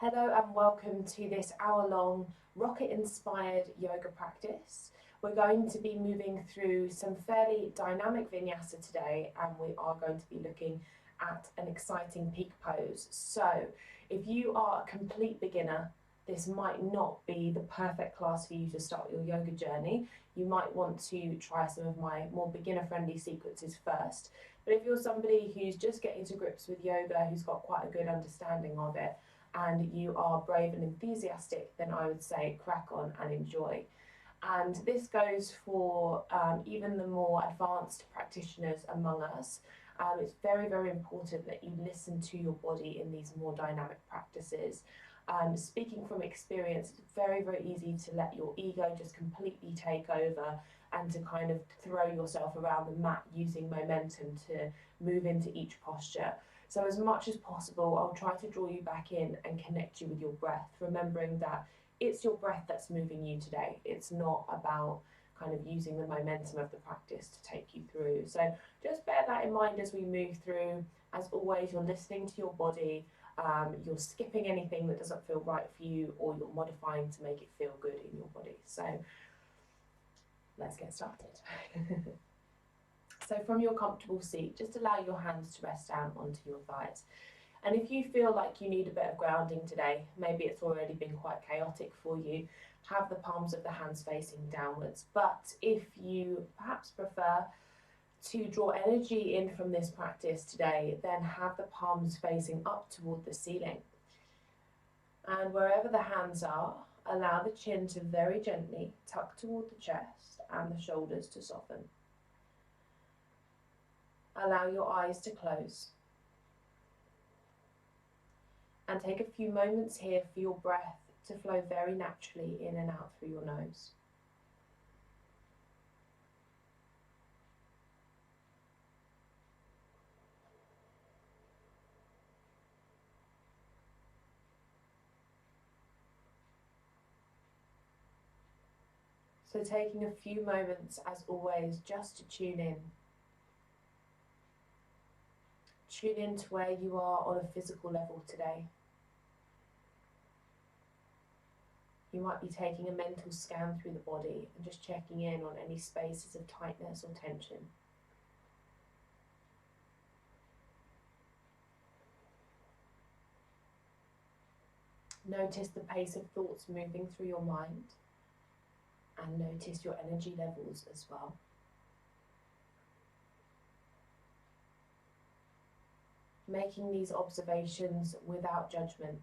Hello and welcome to this hour-long rocket-inspired yoga practice. We're going to be moving through some fairly dynamic vinyasa today, and we are going to be looking at an exciting peak pose. So if you are a complete beginner, this might not be the perfect class for you to start your yoga journey. You might want to try some of my more beginner-friendly sequences first. But if you're somebody who's just getting to grips with yoga, who's got quite a good understanding of it, and you are brave and enthusiastic, then I would say crack on and enjoy. And this goes for even the more advanced practitioners among us. It's very, very important that you listen to your body in these more dynamic practices. Speaking from experience, it's very, very easy to let your ego just completely take over and to kind of throw yourself around the mat using momentum to move into each posture. So as much as possible, I'll try to draw you back in and connect you with your breath, remembering that it's your breath that's moving you today. It's not about kind of using the momentum of the practice to take you through. So just bear that in mind as we move through. As always, you're listening to your body, you're skipping anything that doesn't feel right for you, or you're modifying to make it feel good in your body. So let's get started. So from your comfortable seat, just allow your hands to rest down onto your thighs. And if you feel like you need a bit of grounding today, maybe it's already been quite chaotic for you, have the palms of the hands facing downwards. But if you perhaps prefer to draw energy in from this practice today, then have the palms facing up toward the ceiling. And wherever the hands are, allow the chin to very gently tuck toward the chest and the shoulders to soften. Allow your eyes to close. And take a few moments here for your breath to flow very naturally in and out through your nose. So taking a few moments, as always, just to tune in. Tune in to where you are on a physical level today. You might be taking a mental scan through the body and just checking in on any spaces of tightness or tension. Notice the pace of thoughts moving through your mind, and notice your energy levels as well. Making these observations without judgment,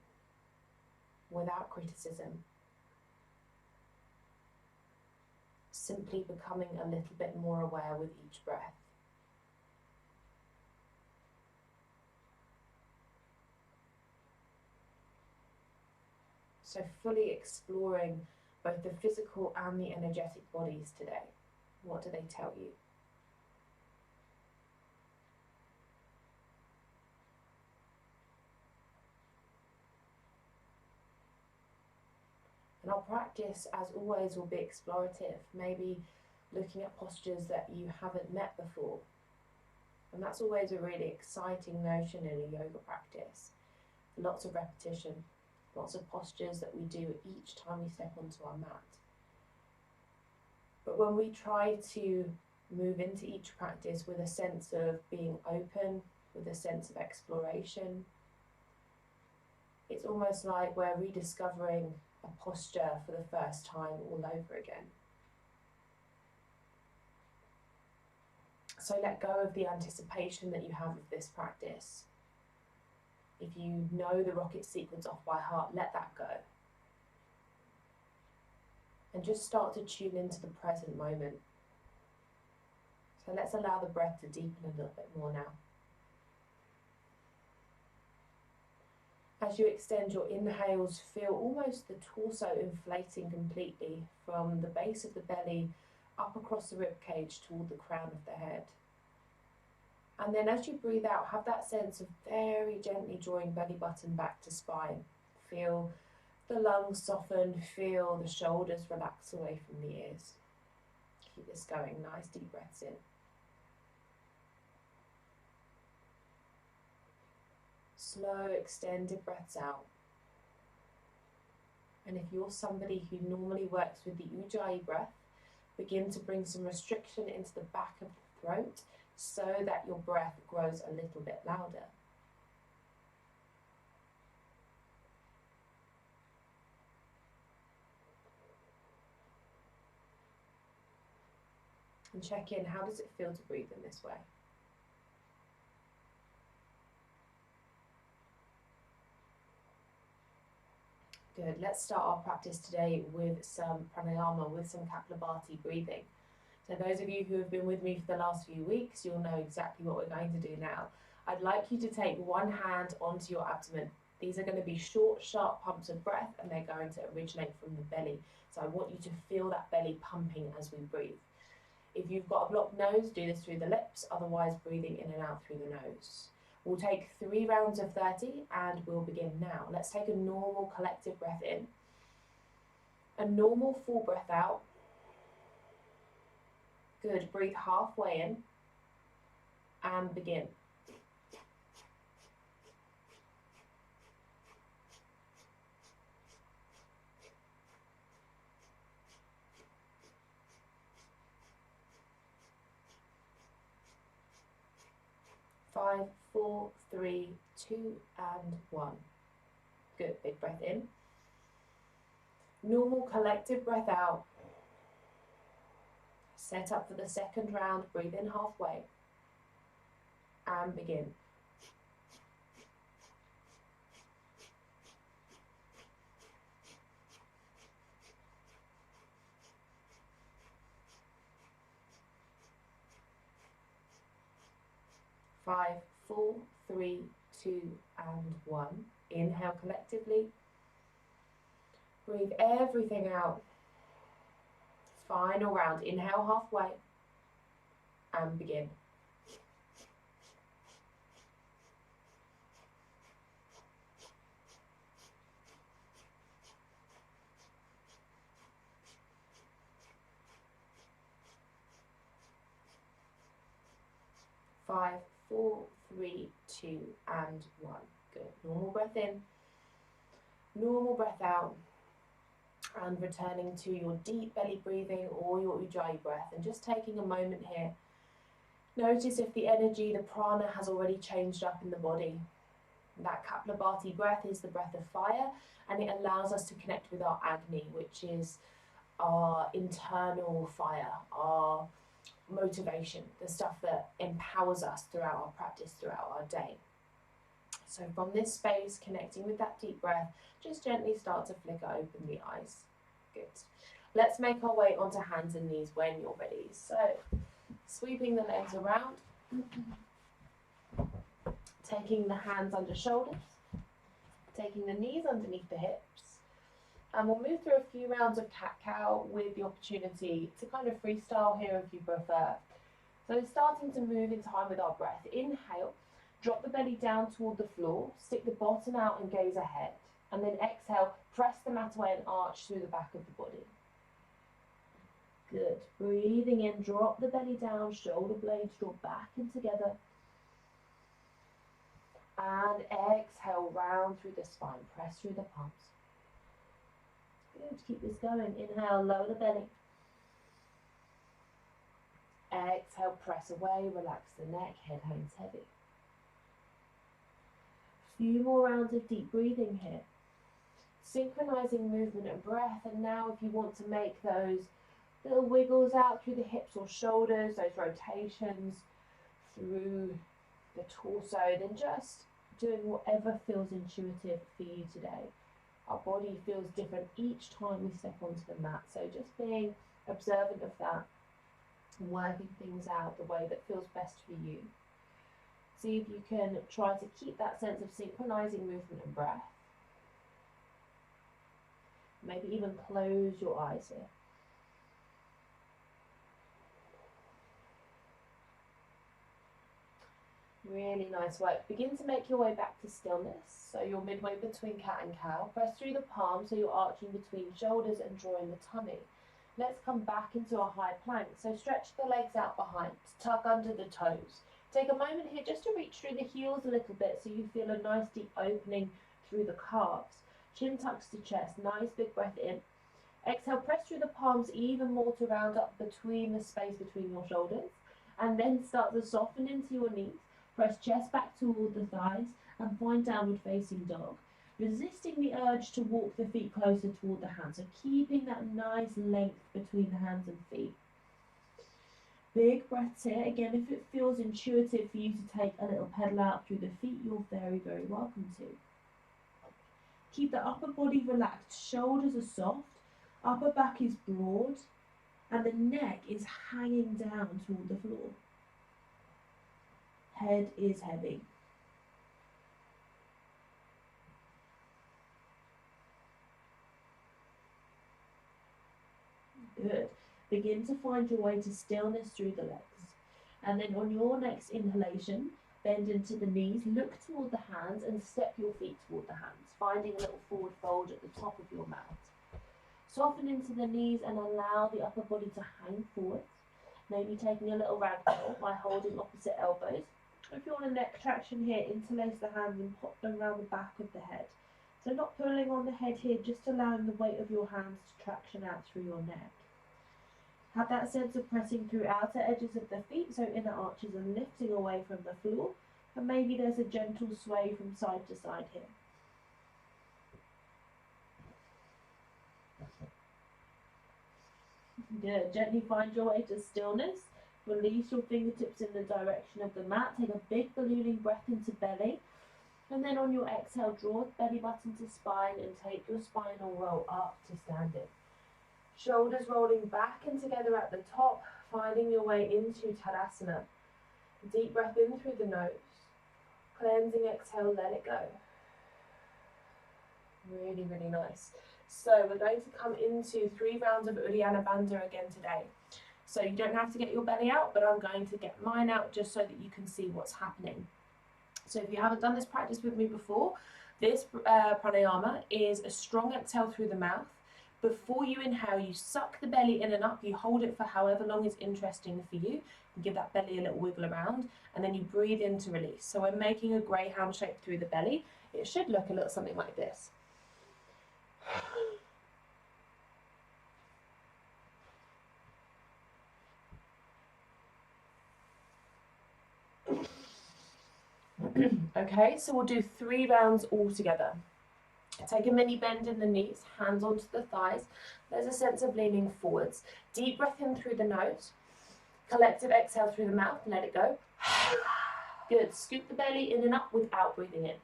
without criticism. Simply becoming a little bit more aware with each breath. So fully exploring both the physical and the energetic bodies today. What do they tell you? And our practice, as always, will be explorative, maybe looking at postures that you haven't met before. And that's always a really exciting notion in a yoga practice. Lots of repetition, lots of postures that we do each time we step onto our mat. But when we try to move into each practice with a sense of being open, with a sense of exploration, it's almost like we're rediscovering a posture for the first time all over again. So let go of the anticipation that you have of this practice. If you know the rocket sequence off by heart, let that go. And just start to tune into the present moment. So let's allow the breath to deepen a little bit more now. As you extend your inhales, feel almost the torso inflating completely from the base of the belly up across the ribcage toward the crown of the head. And then as you breathe out, have that sense of very gently drawing belly button back to spine. Feel the lungs soften, feel the shoulders relax away from the ears. Keep this going, nice deep breaths in. Slow, extended breaths out. And if you're somebody who normally works with the Ujjayi breath, begin to bring some restriction into the back of the throat so that your breath grows a little bit louder. And check in, how does it feel to breathe in this way? Good. Let's start our practice today with some pranayama, with some Kapalabhati breathing. So those of you who have been with me for the last few weeks, you'll know exactly what we're going to do now. I'd like you to take one hand onto your abdomen. These are going to be short, sharp pumps of breath, and they're going to originate from the belly. So I want you to feel that belly pumping as we breathe. If you've got a blocked nose, do this through the lips, otherwise breathing in and out through the nose. We'll take 3 rounds of 30 and we'll begin now. Let's take a normal collective breath in, a normal full breath out. Good, breathe halfway in and begin. Five, 4, 3, 2, and 1. Good, big breath in. Normal collective breath out. Set up for the second round, breathe in halfway. And begin. Five, 4, 3, 2, and 1. Inhale collectively. Breathe everything out. Final round. Inhale halfway. And begin. Five, 4, 3, 2, and 1. Good. Normal breath in, normal breath out, and returning to your deep belly breathing or your Ujjayi breath, and just taking a moment here. Notice if the energy, the prana, has already changed up in the body. That Kapalabhati breath is the breath of fire, and it allows us to connect with our Agni, which is our internal fire, our motivation, the stuff that empowers us throughout our practice, throughout our day. So from this space, connecting with that deep breath, just gently start to flicker open the eyes. Good. Let's make our way onto hands and knees when you're ready. So sweeping the legs around, taking the hands under shoulders, taking the knees underneath the hips. And we'll move through a few rounds of cat-cow with the opportunity to kind of freestyle here if you prefer. So starting to move in time with our breath. Inhale, drop the belly down toward the floor, stick the bottom out and gaze ahead. And then exhale, press the mat away and arch through the back of the body. Good. Breathing in, drop the belly down, shoulder blades draw back and together. And exhale, round through the spine, press through the palms. Good, keep this going. Inhale, lower the belly. Exhale, press away, relax the neck, head hangs heavy. Few more rounds of deep breathing here. Synchronizing movement and breath, and now if you want to make those little wiggles out through the hips or shoulders, those rotations through the torso, then just doing whatever feels intuitive for you today. Our body feels different each time we step onto the mat, so just being observant of that and working things out the way that feels best for you. See if you can try to keep that sense of synchronizing movement and breath. Maybe even close your eyes here. Really nice work. Begin to make your way back to stillness. So you're midway between cat and cow. Press through the palms so you're arching between shoulders and drawing the tummy. Let's come back into a high plank. So stretch the legs out behind, tuck under the toes. Take a moment here just to reach through the heels a little bit so you feel a nice deep opening through the calves. Chin tucks to chest, nice big breath in. Exhale, press through the palms even more to round up between the space between your shoulders. And then start to soften into your knees. Press chest back toward the thighs and find downward facing dog. Resisting the urge to walk the feet closer toward the hands. So keeping that nice length between the hands and feet. Big breaths here. Again, if it feels intuitive for you to take a little pedal out through the feet, you're very, very welcome to. Keep the upper body relaxed. Shoulders are soft. Upper back is broad. And the neck is hanging down toward the floor. Head is heavy. Good. Begin to find your way to stillness through the legs. And then on your next inhalation, bend into the knees, look toward the hands and step your feet toward the hands, finding a little forward fold at the top of your mat. Soften into the knees and allow the upper body to hang forward. Maybe taking a little ragdoll by holding opposite elbows. If you want a neck traction here, interlace the hands and pop them around the back of the head. So not pulling on the head here, just allowing the weight of your hands to traction out through your neck. Have that sense of pressing through outer edges of the feet, so inner arches are lifting away from the floor. And maybe there's a gentle sway from side to side here. Good. Gently find your way to stillness. Release your fingertips in the direction of the mat. Take a big ballooning breath into belly. And then on your exhale, draw belly button to spine and take your spinal roll up to standing. Shoulders rolling back and together at the top, finding your way into Tadasana. Deep breath in through the nose. Cleansing exhale, let it go. Really, really nice. So we're going to come into 3 rounds of Uddiyana Bandha again today. So you don't have to get your belly out, but I'm going to get mine out just so that you can see what's happening. So if you haven't done this practice with me before, this pranayama is a strong exhale through the mouth. Before you inhale, you suck the belly in and up, you hold it for however long is interesting for you. You give that belly a little wiggle around, and then you breathe in to release. So we're making a greyhound shape through the belly. It should look a little something like this. Okay, so we'll do 3 rounds all together. Take a mini bend in the knees, hands onto the thighs. There's a sense of leaning forwards. Deep breath in through the nose. Collective exhale through the mouth, let it go. Good. Scoop the belly in and up without breathing in.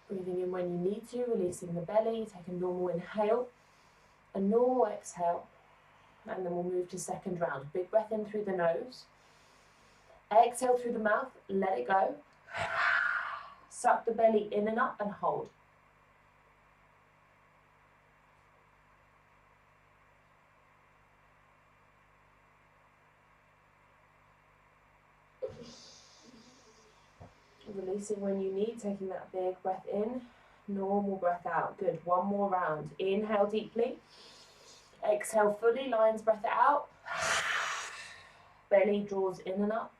Breathing in when you need to, releasing the belly. Take a normal inhale, a normal exhale. And then we'll move to second round. Big breath in through the nose. Exhale through the mouth, let it go. Suck the belly in and up and hold. Releasing when you need, taking that big breath in, normal breath out. Good, 1 more round. Inhale deeply. Exhale fully, lion's breath out. Belly draws in and up.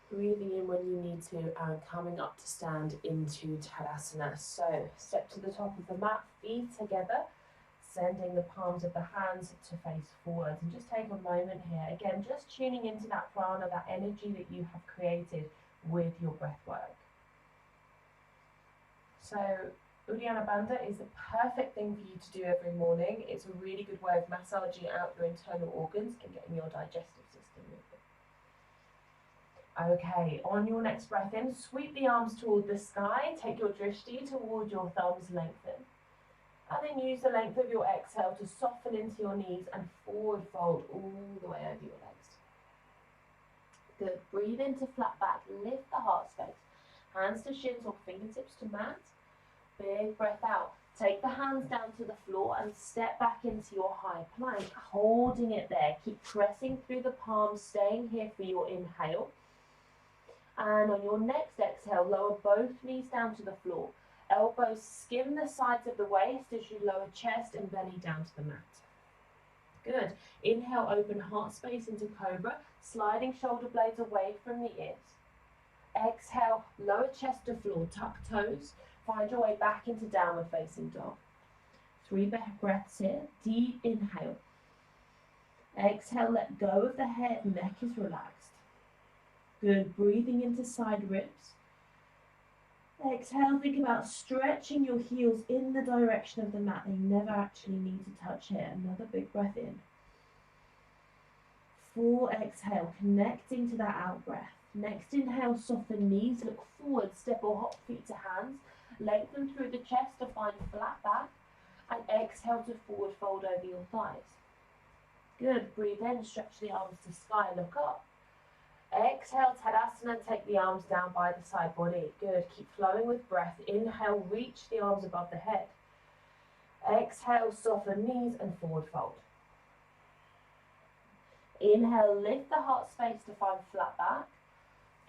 Breathing in when you need to and coming up to stand into Tadasana. So step to the top of the mat, feet together, sending the palms of the hands to face forward. And just take a moment here, again, just tuning into that prana, that energy that you have created with your breath work. So Uddiyana Bandha is the perfect thing for you to do every morning. It's a really good way of massaging out your internal organs and getting your digestive system moving. Okay, on your next breath in, sweep the arms toward the sky, take your drishti toward your thumbs, lengthen. And then use the length of your exhale to soften into your knees and forward fold all the way over your legs. Good, breathe into flat back, lift the heart space. Hands to shins or fingertips to mat. Big breath out. Take the hands down to the floor and step back into your high plank, holding it there. Keep pressing through the palms, staying here for your inhale. And on your next exhale, lower both knees down to the floor. Elbows skim the sides of the waist as you lower chest and belly down to the mat. Good. Inhale, open heart space into cobra, sliding shoulder blades away from the ears. Exhale, lower chest to floor, tuck toes. Find your way back into downward facing dog. 3 breaths here. Deep inhale. Exhale, let go of the head, neck is relaxed. Good. Breathing into side ribs. Exhale, think about stretching your heels in the direction of the mat. They never actually need to touch here. Another big breath in. 4, exhale, connecting to that out breath. Next inhale, soften knees, look forward, step or hop feet to hands. Lengthen through the chest to find flat back. And exhale to forward fold over your thighs. Good. Breathe in, stretch the arms to sky, look up. Exhale, Tadasana, take the arms down by the side body. Good. Keep flowing with breath. Inhale, reach the arms above the head. Exhale, soften knees and forward fold. Inhale, lift the heart space to find flat back.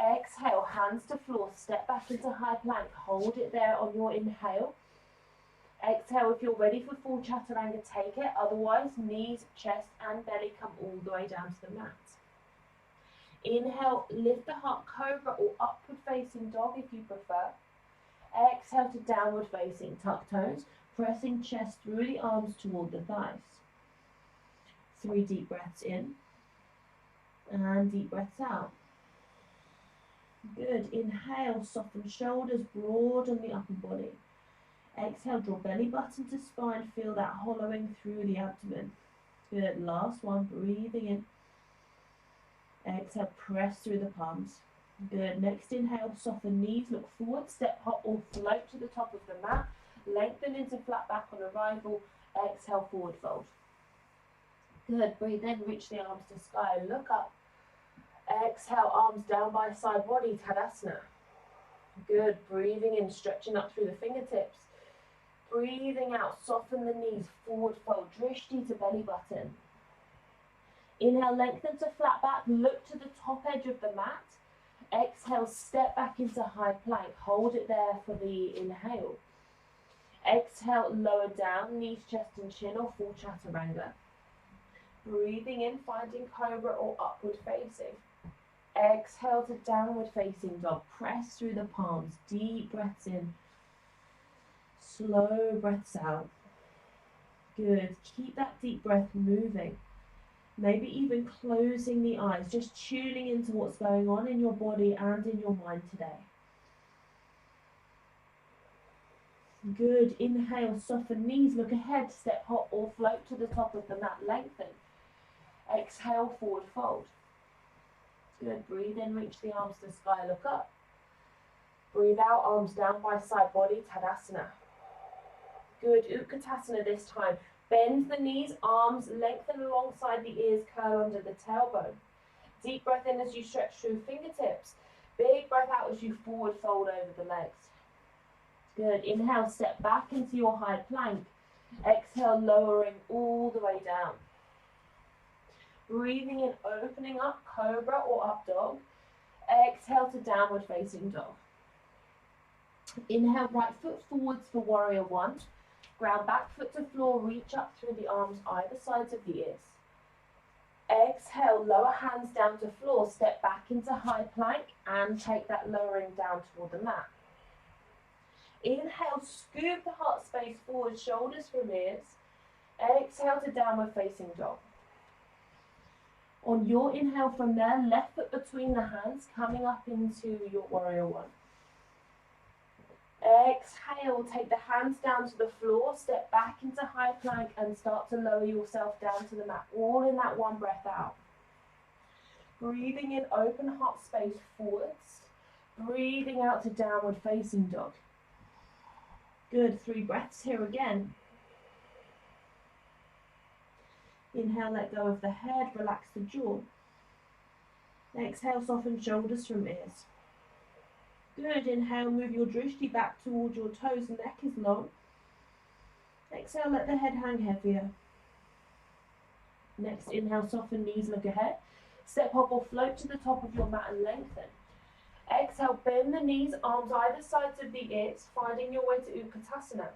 Exhale, hands to floor, step back into high plank. Hold it there on your inhale. Exhale, if you're ready for full chaturanga, take it. Otherwise, knees, chest and belly come all the way down to the mat. Inhale, lift the heart, cobra or upward facing dog if you prefer. Exhale to downward facing, tuck toes, pressing chest through the arms toward the thighs. 3 deep breaths in and deep breaths out. Good. Inhale, soften shoulders, broaden the upper body. Exhale, draw belly button to spine, feel that hollowing through the abdomen. Good. Last one, breathing in. Exhale, press through the palms. Good. Next inhale, soften knees, look forward, step hop or float to the top of the mat. Lengthen into flat back on arrival. Exhale, forward fold. Good. Breathe in, reach the arms to sky, look up. Exhale, arms down by side body, Tadasana. Good. Breathing in, stretching up through the fingertips. Breathing out, soften the knees, forward fold, drishti to belly button. Inhale, lengthen to flat back, look to the top edge of the mat. Exhale, step back into high plank, hold it there for the inhale. Exhale, lower down, knees, chest and chin or full chaturanga. Breathing in, finding cobra or upward facing. Exhale to downward facing dog, press through the palms, deep breaths in. Slow breaths out. Good. Keep that deep breath moving. Maybe even closing the eyes, just tuning into what's going on in your body and in your mind today. Good. Inhale, soften knees, look ahead, step hop or float to the top of the mat, lengthen. Exhale, forward fold. Good. Breathe in, reach the arms to sky, look up. Breathe out, arms down by side body, Tadasana. Good. Utkatasana this time. Bend the knees, arms lengthen alongside the ears, curl under the tailbone. Deep breath in as you stretch through fingertips. Big breath out as you forward fold over the legs. Good. Inhale, step back into your high plank. Exhale, lowering all the way down. Breathing in, opening up, cobra or up dog. Exhale to downward facing dog. Inhale, right foot forwards for warrior one. Ground back foot to floor, reach up through the arms either sides of the ears. Exhale, lower hands down to floor, step back into high plank and take that lowering down toward the mat. Inhale, scoop the heart space forward, shoulders from ears. Exhale to downward facing dog. On your inhale from there, left foot between the hands, coming up into your warrior one. Exhale, take the hands down to the floor, step back into high plank and start to lower yourself down to the mat, all in that one breath out. Breathing in, open heart space forwards. Breathing out to downward facing dog. Good, 3 breaths here again. Inhale, let go of the head, relax the jaw. Exhale, soften shoulders from ears. Good. Inhale, move your drishti back towards your toes, neck is long. Exhale, let the head hang heavier. Next, inhale, soften knees, look ahead. Step hop or float to the top of your mat and lengthen. Exhale, bend the knees, arms either sides of the ears, finding your way to Utkatasana.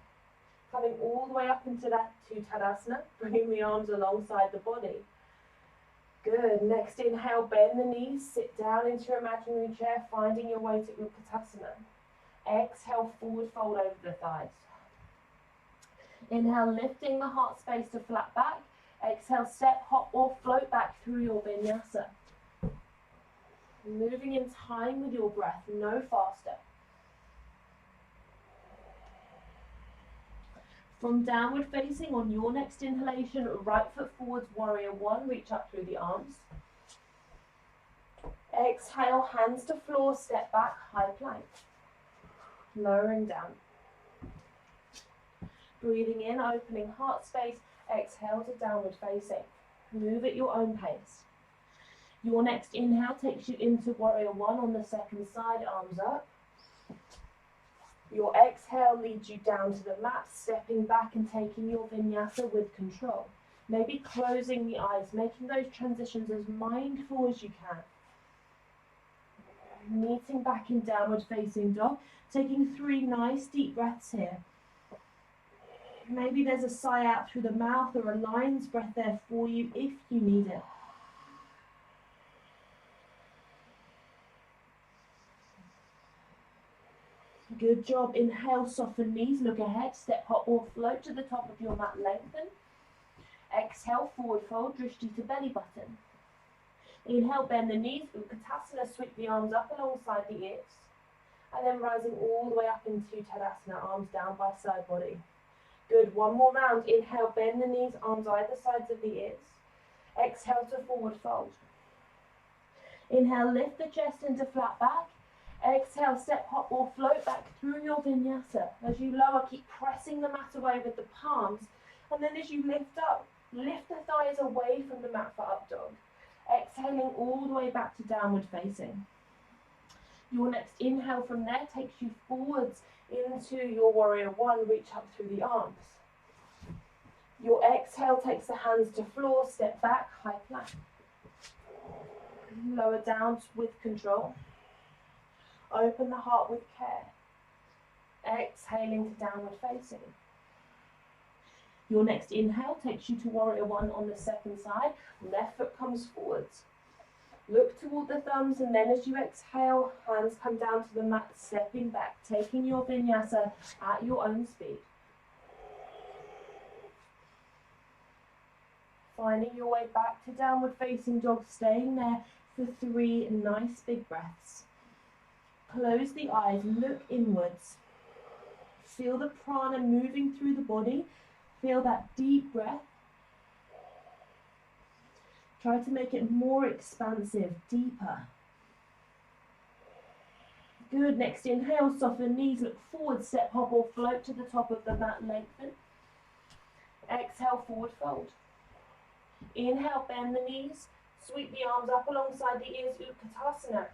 Coming all the way up into that to Tadasana, bringing the arms alongside the body. Good. Next inhale, bend the knees, sit down into your imaginary chair, finding your way to Utkatasana. Exhale, forward fold over the thighs. Inhale, lifting the heart space to flat back. Exhale, step, hop or float back through your vinyasa. Moving in time with your breath, no faster. From downward facing, on your next inhalation, right foot forwards, warrior one, reach up through the arms. Exhale, hands to floor, step back, high plank. Lowering down. Breathing in, opening heart space, exhale to downward facing. Move at your own pace. Your next inhale takes you into warrior one on the second side, arms up. Your exhale leads you down to the mat, stepping back and taking your vinyasa with control. Maybe closing the eyes, making those transitions as mindful as you can. Meeting back in downward facing dog, taking 3 nice deep breaths here. Maybe there's a sigh out through the mouth or a lion's breath there for you if you need it. Good job. Inhale, soften knees, look ahead, step, hop or float to the top of your mat, lengthen. Exhale, forward fold, drishti to belly button. Inhale, bend the knees, Utkatasana, sweep the arms up alongside the ears. And then rising all the way up into Tadasana, arms down by side body. Good, one more round. Inhale, bend the knees, arms either sides of the ears. Exhale to forward fold. Inhale, lift the chest into flat back. Exhale, step, hop or float back through your vinyasa. As you lower, keep pressing the mat away with the palms. And then as you lift up, lift the thighs away from the mat for up dog. Exhaling all the way back to downward facing. Your next inhale from there takes you forwards into your warrior one, reach up through the arms. Your exhale takes the hands to floor, step back, high plank. Lower down with control. Open the heart with care. Exhaling to downward facing. Your next inhale takes you to warrior one on the second side. Left foot comes forwards. Look toward the thumbs, and then as you exhale, hands come down to the mat, stepping back, taking your vinyasa at your own speed. Finding your way back to downward facing dog, staying there for 3 nice big breaths. Close the eyes, look inwards. Feel the prana moving through the body. Feel that deep breath. Try to make it more expansive, deeper. Good. Next inhale, soften knees, look forward, step, hop or float to the top of the mat, lengthen. Exhale, forward fold. Inhale, bend the knees, sweep the arms up alongside the ears, Utkatasana.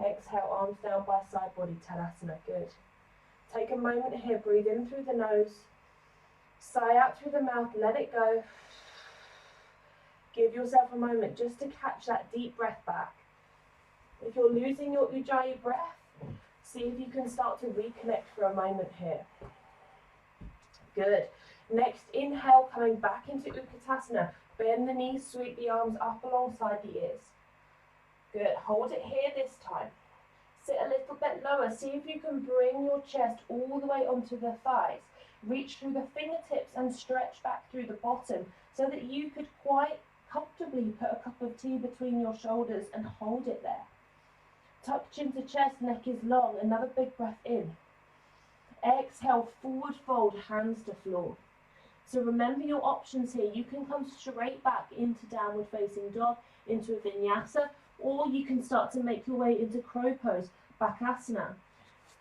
Exhale, arms down by side body, Tadasana. Good. Take a moment here, breathe in through the nose, sigh out through the mouth, let it go. Give yourself a moment just to catch that deep breath back. If you're losing your Ujjayi breath, see if you can start to reconnect for a moment here. Good. Next, inhale, coming back into Utkatasana. Bend the knees, sweep the arms up alongside the ears. Good. Hold it here this time. Sit a little bit lower. See if you can bring your chest all the way onto the thighs. Reach through the fingertips and stretch back through the bottom so that you could quite comfortably put a cup of tea between your shoulders and hold it there. Tuck chin to chest, neck is long. Another big breath in. Exhale, forward fold, hands to floor. So remember your options here. You can come straight back into downward facing dog, into a vinyasa, or you can start to make your way into crow pose, bakasana.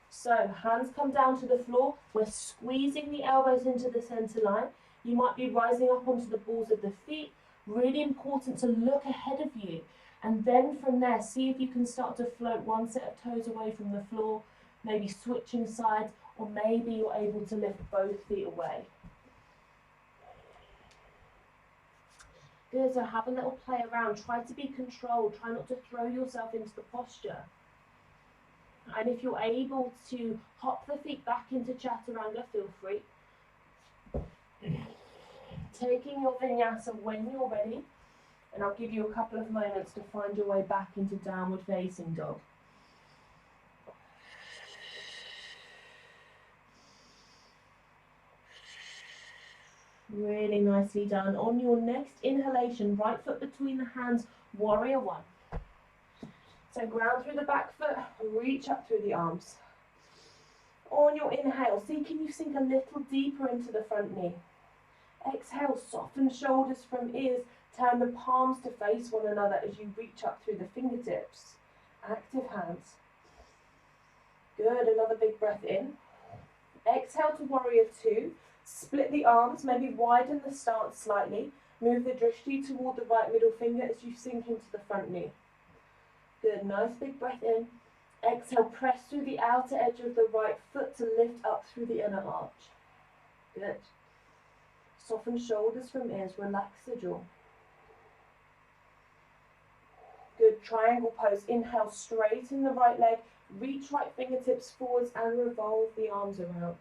So hands come down to the floor. We're squeezing the elbows into the center line. You might be rising up onto the balls of the feet. Really important to look ahead of you. And then from there, see if you can start to float one set of toes away from the floor, maybe switching sides, or maybe you're able to lift both feet away. Good, so have a little play around. Try to be controlled. Try not to throw yourself into the posture. And if you're able to hop the feet back into chaturanga, feel free. Taking your vinyasa when you're ready, and I'll give you a couple of moments to find your way back into downward facing dog. Really nicely done. On your next inhalation, right foot between the hands, warrior one. So ground through the back foot, reach up through the arms. On your inhale, see can you sink a little deeper into the front knee. Exhale, soften shoulders from ears, turn the palms to face one another as you reach up through the fingertips. Active hands. Good, another big breath in. Exhale to warrior two. Split the arms, maybe widen the stance slightly. Move the drishti toward the right middle finger as you sink into the front knee. Good, nice big breath in. Exhale, press through the outer edge of the right foot to lift up through the inner arch. Good. Soften shoulders from ears, relax the jaw. Good, triangle pose. Inhale, straighten the right leg, reach right fingertips forwards and revolve the arms around.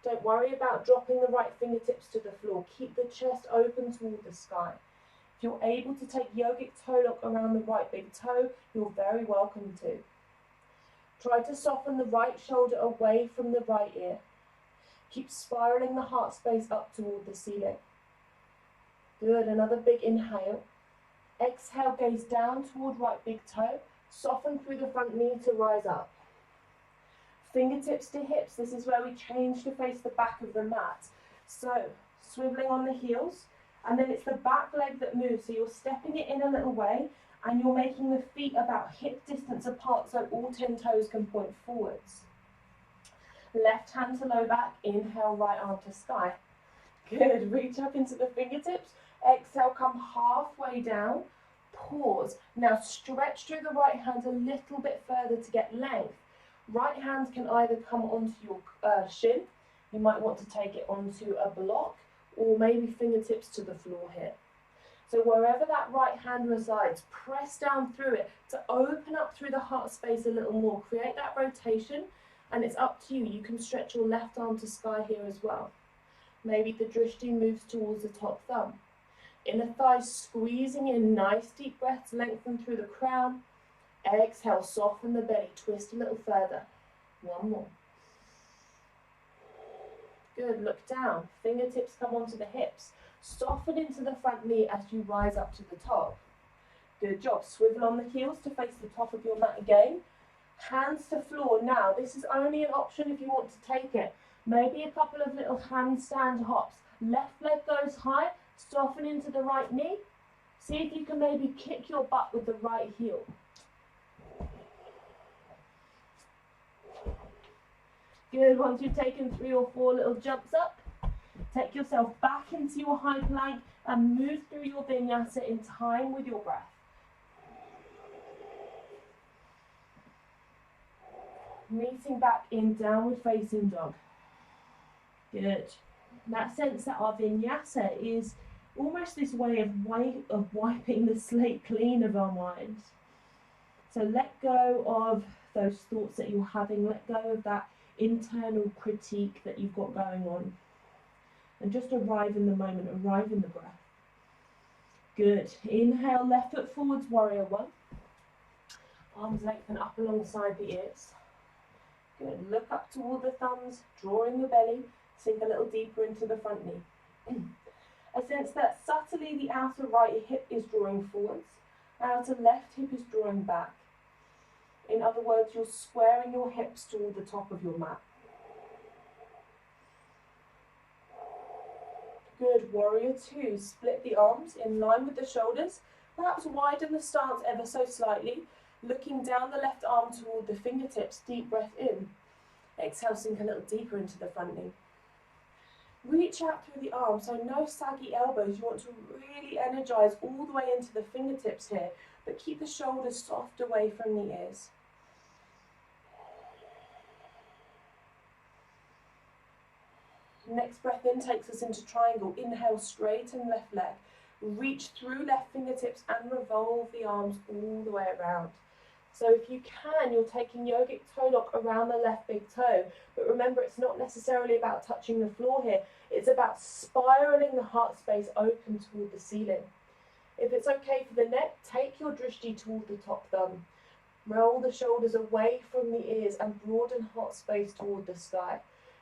Don't worry about dropping the right fingertips to the floor. Keep the chest open toward the sky. If you're able to take yogic toe lock around the right big toe, you're very welcome to. Try to soften the right shoulder away from the right ear. Keep spiraling the heart space up toward the ceiling. Good, another big inhale. Exhale, gaze down toward right big toe. Soften through the front knee to rise up. Fingertips to hips, this is where we change to face the back of the mat. So, swiveling on the heels, and then it's the back leg that moves, so you're stepping it in a little way, and you're making the feet about hip distance apart so all 10 toes can point forwards. Left hand to low back, inhale, right arm to sky. Good, reach up into the fingertips, exhale, come halfway down, pause. Now stretch through the right hand a little bit further to get length. Right hand can either come onto your shin, you might want to take it onto a block, or maybe fingertips to the floor here. So wherever that right hand resides, press down through it to open up through the heart space a little more. Create that rotation, and it's up to you. You can stretch your left arm to sky here as well. Maybe the drishti moves towards the top thumb. Inner thighs squeezing in, nice deep breaths, lengthen through the crown. Exhale, soften the belly, twist a little further. One more. Good, look down. Fingertips come onto the hips. Soften into the front knee as you rise up to the top. Good job. Swivel on the heels to face the top of your mat again. Hands to floor. Now, this is only an option if you want to take it. Maybe a couple of little handstand hops. Left leg goes high. Soften into the right knee. See if you can maybe kick your butt with the right heel. Good, once you've taken 3 or 4 little jumps up, take yourself back into your high plank and move through your vinyasa in time with your breath. Meeting back in downward facing dog. Good. That sense that our vinyasa is almost this way of wiping the slate clean of our mind. So let go of those thoughts that you're having, let go of that internal critique that you've got going on, and just arrive in the moment, arrive in the breath. Good. Inhale, left foot forwards, warrior one. Arms lengthen up alongside the ears. Good. Look up toward the thumbs, drawing the belly, sink a little deeper into the front knee. A sense that subtly the outer right hip is drawing forwards, outer left hip is drawing back. In other words, you're squaring your hips toward the top of your mat. Good, warrior two. Split the arms in line with the shoulders. Perhaps widen the stance ever so slightly. Looking down the left arm toward the fingertips, deep breath in. Exhale, sink a little deeper into the front knee. Reach out through the arms, so no saggy elbows. You want to really energize all the way into the fingertips here, but keep the shoulders soft away from the ears. Next breath in takes us into triangle. Inhale, straighten left leg. Reach through left fingertips and revolve the arms all the way around. So if you can, you're taking yogic toe lock around the left big toe. But remember, it's not necessarily about touching the floor here. It's about spiraling the heart space open toward the ceiling. If it's okay for the neck, take your drishti toward the top thumb. Roll the shoulders away from the ears and broaden heart space toward the sky.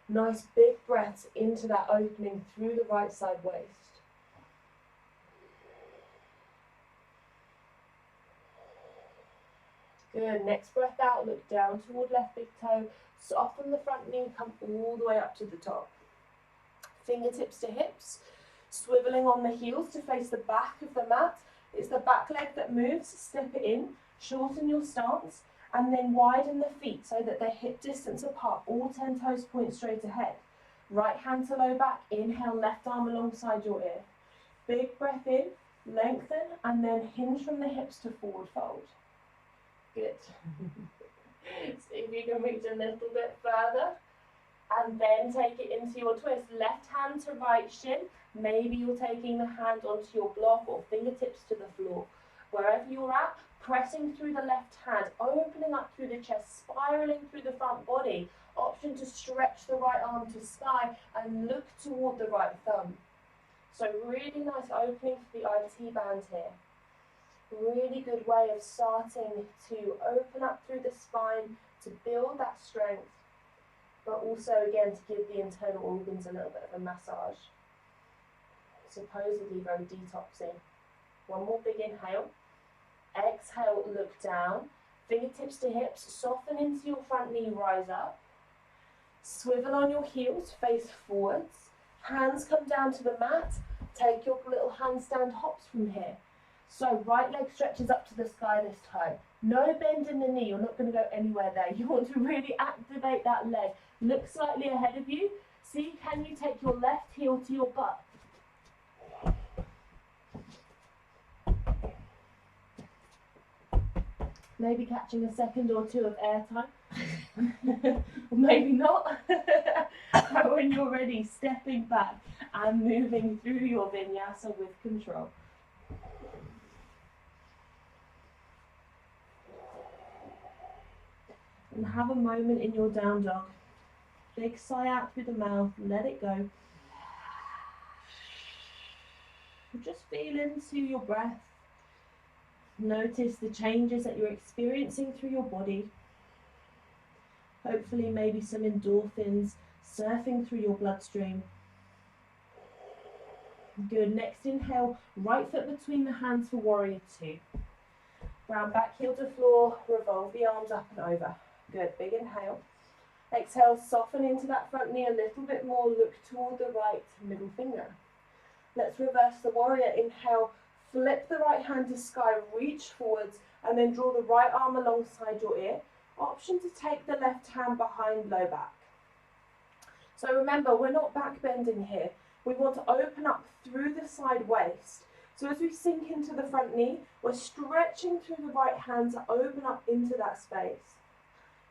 Nice big breaths into that opening through the right side waist. Good. Next breath out, look down toward left big toe. Soften the front knee, come all the way up to the top. Fingertips to hips, swiveling on the heels to face the back of the mat. It's the back leg that moves. Step it in, shorten your stance, and then widen the feet so that they're hip distance apart. All 10 toes point straight ahead. Right hand to low back. Inhale, left arm alongside your ear. Big breath in, lengthen, and then hinge from the hips to forward fold. Good. See if you can reach a little bit further. And then take it into your twist. Left hand to right shin. Maybe you're taking the hand onto your block or fingertips to the floor. Wherever you're at, pressing through the left hand, opening up through the chest, spiraling through the front body. Option to stretch the right arm to sky and look toward the right thumb. So really nice opening for the IT band here. Really good way of starting to open up through the spine, to build that strength, but also again to give the internal organs a little bit of a massage. Supposedly very detoxing. One more big inhale. Exhale, look down. Fingertips to hips, soften into your front knee, rise up. Swivel on your heels, face forwards. Hands come down to the mat. Take your little handstand hops from here. So right leg stretches up to the sky this time. No bend in the knee, you're not going to go anywhere there. You want to really activate that leg. Look slightly ahead of you. See, can you take your left heel to your butt? Maybe catching a second or two of airtime. Or maybe not. But when you're ready, stepping back and moving through your vinyasa with control. And have a moment in your down dog. Big sigh out through the mouth, let it go. Just feel into your breath. Notice the changes that you're experiencing through your body. Hopefully maybe some endorphins surfing through your bloodstream. Good. Next inhale, right foot between the hands for warrior two. Round back heel to floor, revolve the arms up and over. Good. Big inhale. Exhale, soften into that front knee a little bit more. Look toward the right middle finger. Let's reverse the warrior. Inhale, flip the right hand to sky, reach forwards, and then draw the right arm alongside your ear. Option to take the left hand behind low back. So remember, we're not back bending here. We want to open up through the side waist. So as we sink into the front knee, we're stretching through the right hand to open up into that space.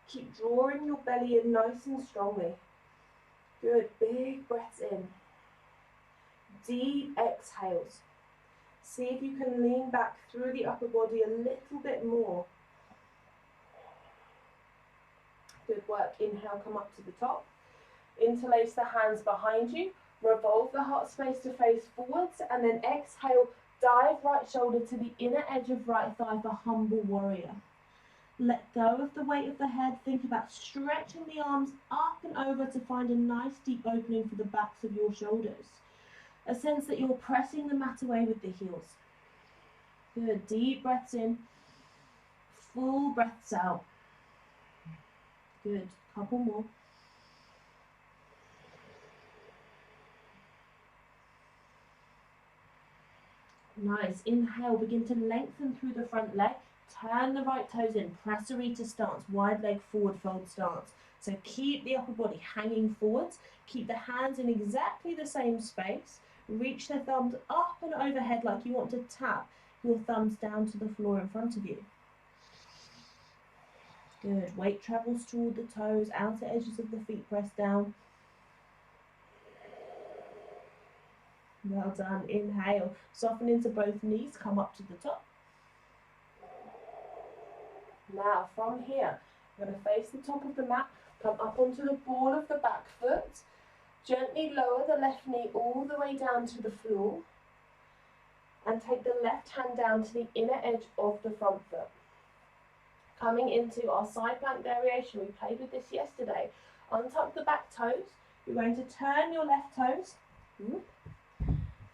Keep drawing your belly in nice and strongly. Good, big breaths in. Deep exhales. See if you can lean back through the upper body a little bit more. Good work. Inhale, come up to the top. Interlace the hands behind you. Revolve the heart space to face forwards. And then exhale, dive right shoulder to the inner edge of right thigh for humble warrior. Let go of the weight of the head. Think about stretching the arms up and over to find a nice deep opening for the backs of your shoulders. A sense that you're pressing the mat away with the heels. Good. Deep breaths in. Full breaths out. Good. Couple more. Nice. Inhale. Begin to lengthen through the front leg. Turn the right toes in. Prasarita stance. Wide leg forward fold stance. So keep the upper body hanging forwards. Keep the hands in exactly the same space. Reach the thumbs up and overhead like you want to tap your thumbs down to the floor in front of you. Good. Weight travels toward the toes, outer edges of the feet press down. Well done. Inhale. Soften into both knees. Come up to the top. Now from here, I'm going to face the top of the mat, come up onto the ball of the back foot, gently lower the left knee all the way down to the floor, and take the left hand down to the inner edge of the front foot. Coming into our side plank variation, we played with this yesterday. Untuck the back toes. You're going to turn your left toes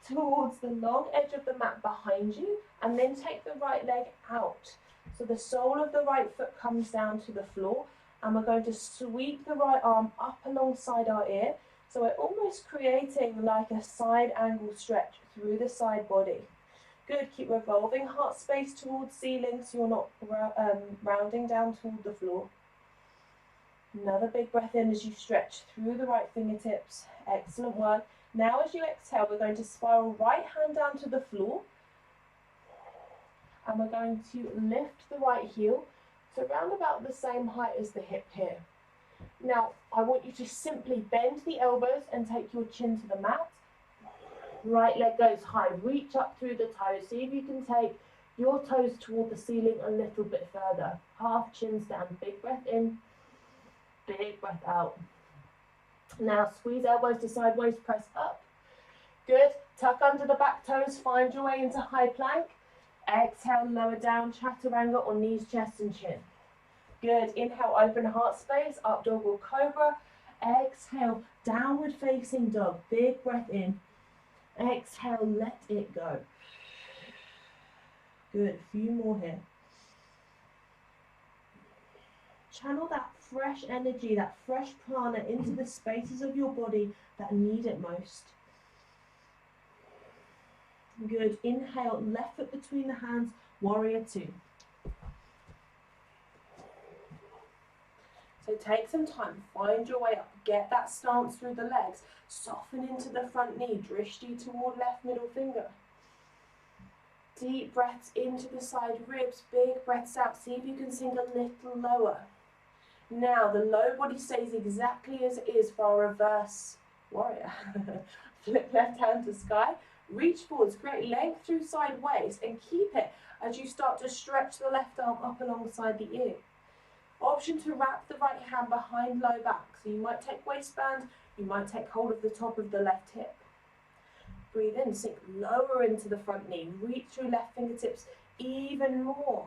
towards the long edge of the mat behind you, and then take the right leg out. So the sole of the right foot comes down to the floor, and we're going to sweep the right arm up alongside our ear. So we're almost creating like a side angle stretch through the side body. Good, keep revolving heart space towards ceiling so you're not rounding down toward the floor. Another big breath in as you stretch through the right fingertips. Excellent work. Now as you exhale, we're going to spiral right hand down to the floor. And we're going to lift the right heel to around about the same height as the hip here. Now, I want you to simply bend the elbows and take your chin to the mat. Right leg goes high, reach up through the toes. See if you can take your toes toward the ceiling a little bit further. Half chin stand, big breath in, big breath out. Now squeeze elbows to sideways, press up. Good, tuck under the back toes, find your way into high plank. Exhale, lower down, chaturanga or knees, chest and chin. Good, inhale, open heart space, up dog or cobra. Exhale, downward facing dog, big breath in. Exhale, let it go. Good, a few more here. Channel that fresh energy, that fresh prana into the spaces of your body that need it most. Good, inhale, left foot between the hands, warrior two. So take some time, find your way up, get that stance through the legs, soften into the front knee, drishti toward left middle finger. Deep breaths into the side ribs, big breaths out, see if you can sink a little lower. Now the low body stays exactly as it is for our reverse warrior. Flip left hand to sky, reach forwards, create length through side waist and keep it as you start to stretch the left arm up alongside the ear. Option to wrap the right hand behind low back. So you might take waistband, you might take hold of the top of the left hip. Breathe in, sink lower into the front knee. Reach through left fingertips even more.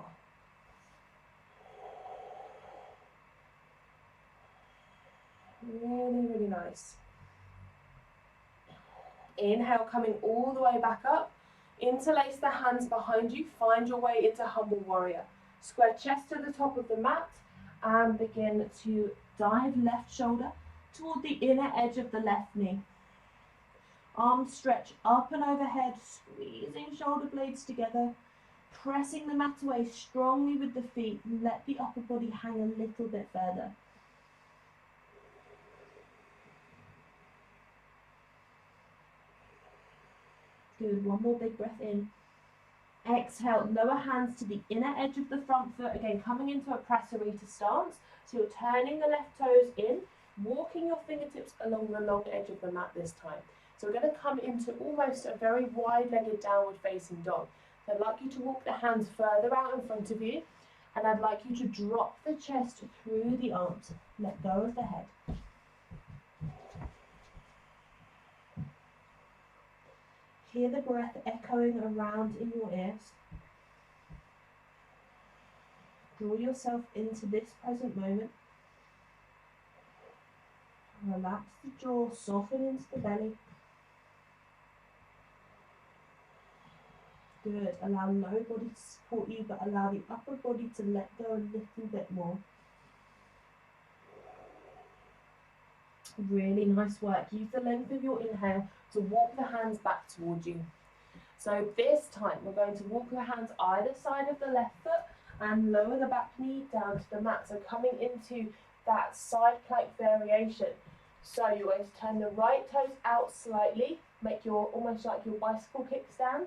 Really, really nice. Inhale, coming all the way back up. Interlace the hands behind you. Find your way into humble warrior. Square chest to the top of the mat. And begin to dive left shoulder toward the inner edge of the left knee. Arms stretch up and overhead, squeezing shoulder blades together, pressing the mat away strongly with the feet, and let the upper body hang a little bit further. Good, one more big breath in. Exhale, lower hands to the inner edge of the front foot, again coming into a prasarita stance. So you're turning the left toes in, walking your fingertips along the long edge of the mat this time. So we're going to come into almost a very wide-legged downward facing dog. So I'd like you to walk the hands further out in front of you, and I'd like you to drop the chest through the arms. Let go of the head. Hear the breath echoing around in your ears. Draw yourself into this present moment. Relax the jaw, soften into the belly. Good. Allow low body to support you, but allow the upper body to let go a little bit more. Really nice work. Use the length of your inhale to walk the hands back towards you. So this time we're going to walk the hands either side of the left foot and lower the back knee down to the mat. So coming into that side plank variation. So you're going to turn the right toes out slightly, make your almost like your bicycle kickstand.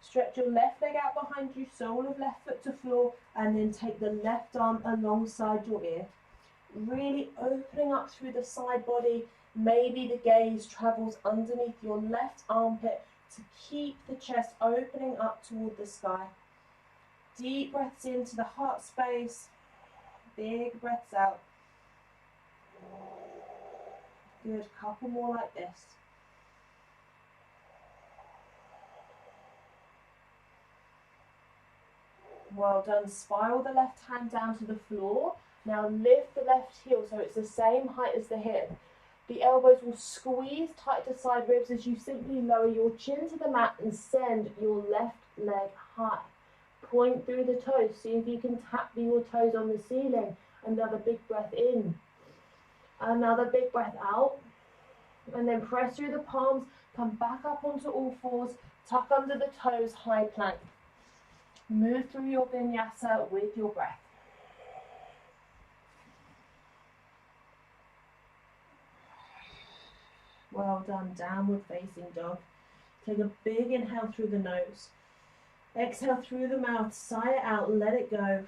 Stretch your left leg out behind you, sole of left foot to floor, and then take the left arm alongside your ear. Really opening up through the side body. Maybe the gaze travels underneath your left armpit to keep the chest opening up toward the sky. Deep breaths into the heart space, big breaths out. Good, couple more like this. Well done. Spiral the left hand down to the floor. Now lift the left heel so it's the same height as the hip. The elbows will squeeze tight to side ribs as you simply lower your chin to the mat and send your left leg high. Point through the toes. See if you can tap your toes on the ceiling. Another big breath in. Another big breath out. And then press through the palms. Come back up onto all fours. Tuck under the toes, high plank. Move through your vinyasa with your breath. Well done, downward facing dog. Take a big inhale through the nose. Exhale through the mouth, sigh it out, let it go.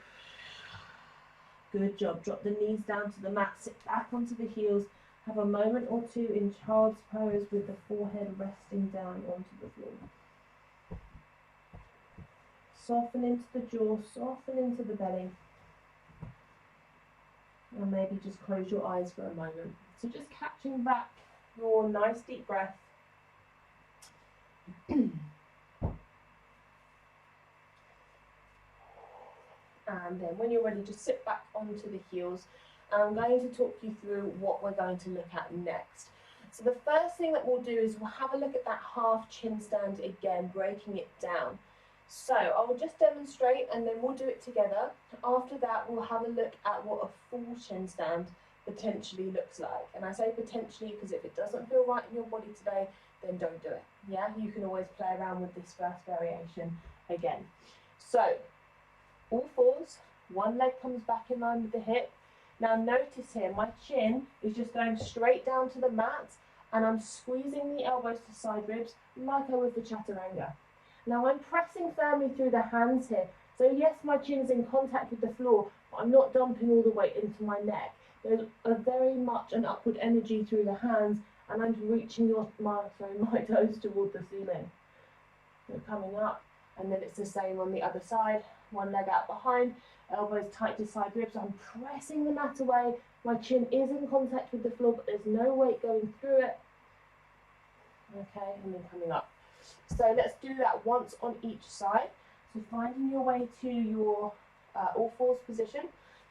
Good job. Drop the knees down to the mat, sit back onto the heels. Have a moment or two in child's pose with the forehead resting down onto the floor. Soften into the jaw, soften into the belly. And maybe just close your eyes for a moment. So just catching back your nice deep breath. And then when you're ready, just sit back onto the heels. And I'm going to talk you through what we're going to look at next. So the first thing that we'll do is we'll have a look at that half chin stand again, breaking it down. So I'll just demonstrate and then we'll do it together. After that, we'll have a look at what a full chin stand potentially looks like. And I say potentially because if it doesn't feel right in your body today, then don't do it. Yeah, you can always play around with this first variation again. So all fours, one leg comes back in line with the hip. Now notice here, my chin is just going straight down to the mat and I'm squeezing the elbows to side ribs like I would for chaturanga. Now I'm pressing firmly through the hands here. So yes, my chin's in contact with the floor, but I'm not dumping all the weight into my neck. There's very much an upward energy through the hands and I'm reaching my toes toward the ceiling. They're coming up and then it's the same on the other side. One leg out behind, elbows tight to side ribs. I'm pressing the mat away. My chin is in contact with the floor, but there's no weight going through it. Okay, and then coming up. So let's do that once on each side. So finding your way to your all fours position.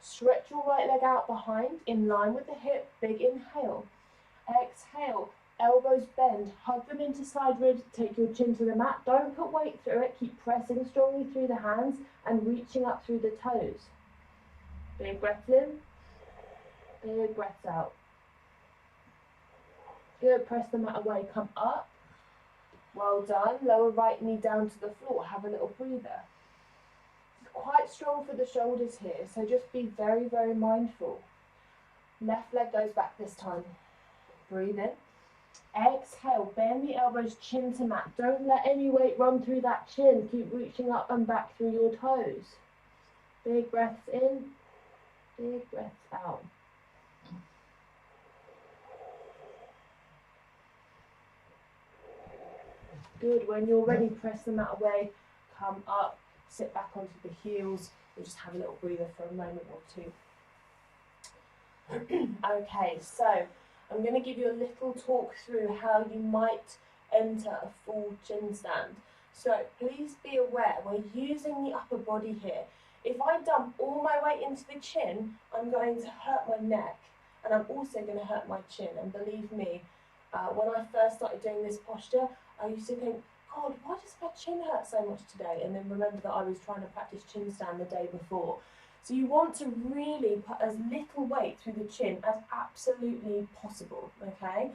Stretch your right leg out behind, in line with the hip. Big inhale. Exhale. Elbows bend, hug them into side ribs, take your chin to the mat, don't put weight through it, keep pressing strongly through the hands and reaching up through the toes. Big breaths in, big breaths out. Good, press the mat away, come up. Well done, lower right knee down to the floor, have a little breather. It's quite strong for the shoulders here, so just be very, very mindful. Left leg goes back this time. Breathe in. Exhale, bend the elbows, chin to mat. Don't let any weight run through that chin. Keep reaching up and back through your toes. Big breaths in, big breaths out. Good, when you're ready, press the mat away, come up, sit back onto the heels. We'll just have a little breather for a moment or two. Okay, so I'm going to give you a little talk through how you might enter a full chin stand. So please be aware, we're using the upper body here. If I dump all my weight into the chin, I'm going to hurt my neck and I'm also going to hurt my chin. And believe me, when I first started doing this posture, I used to think, God, why does my chin hurt so much today? And then remember that I was trying to practice chin stand the day before. So you want to really put as little weight through the chin as absolutely possible, okay?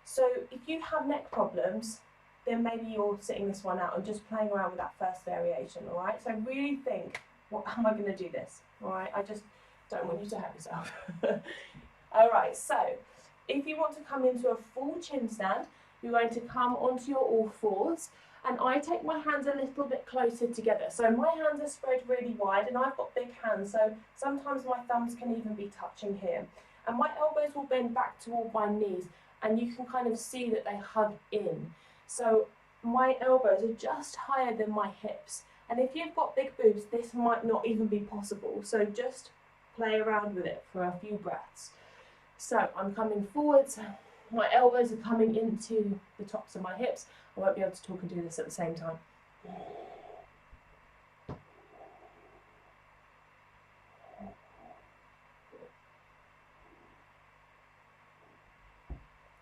So if you have neck problems, then maybe you're sitting this one out and just playing around with that first variation, all right? So really think, how am I going to do this, all right? I just don't want you to hurt yourself. All right, so if you want to come into a full chin stand, you're going to come onto your all fours. And I take my hands a little bit closer together. So my hands are spread really wide and I've got big hands, so sometimes my thumbs can even be touching here. And my elbows will bend back toward my knees and you can kind of see that they hug in. So my elbows are just higher than my hips And if you've got big boobs, this might not even be possible. So just play around with it for a few breaths. So I'm coming forwards, my elbows are coming into the tops of my hips. I won't be able to talk and do this at the same time.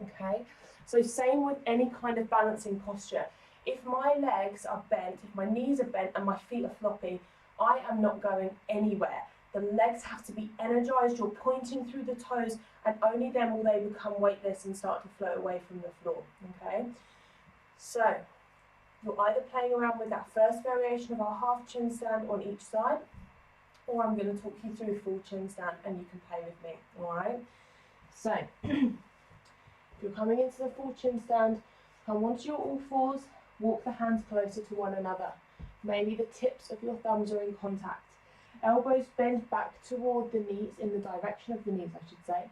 Okay, so same with any kind of balancing posture. If my legs are bent, if my knees are bent and my feet are floppy, I am not going anywhere. The legs have to be energized, you're pointing through the toes, and only then will they become weightless and start to float away from the floor, okay? So, you're either playing around with that first variation of our half chin stand on each side, or I'm going to talk you through full chin stand and you can play with me, all right? So, if you're coming into the full chin stand, come onto your all fours, walk the hands closer to one another. Maybe the tips of your thumbs are in contact. Elbows bend back toward the knees, in the direction of the knees, I should say.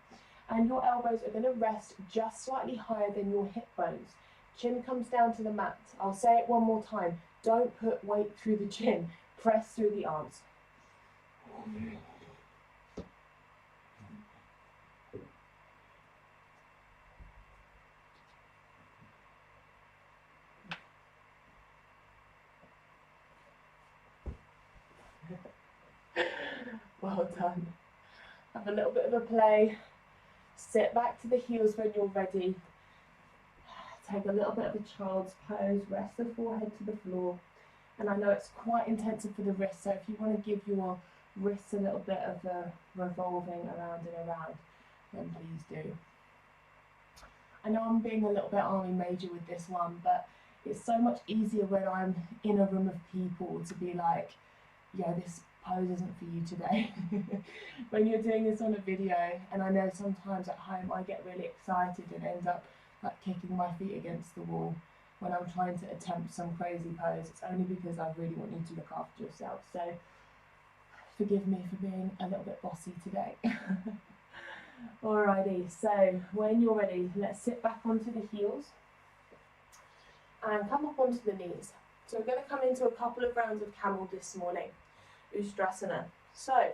And your elbows are going to rest just slightly higher than your hip bones. Chin comes down to the mat. I'll say it one more time. Don't put weight through the chin. Press through the arms. Well done. Have a little bit of a play. Sit back to the heels when you're ready. Take a little bit of a child's pose. Rest the forehead to the floor. And I know it's quite intensive for the wrists, so if you want to give your wrists a little bit of a revolving around and around, then please do. I know I'm being a little bit army major with this one, but it's so much easier when I'm in a room of people to be like, yeah, this pose isn't for you today. When you're doing this on a video, and I know sometimes at home I get really excited and end up like kicking my feet against the wall when I'm trying to attempt some crazy pose. It's only because I really want you to look after yourself. So forgive me for being a little bit bossy today. Alrighty, so when you're ready, let's sit back onto the heels and come up onto the knees. So we're going to come into a couple of rounds of camel this morning, Ustrasana. So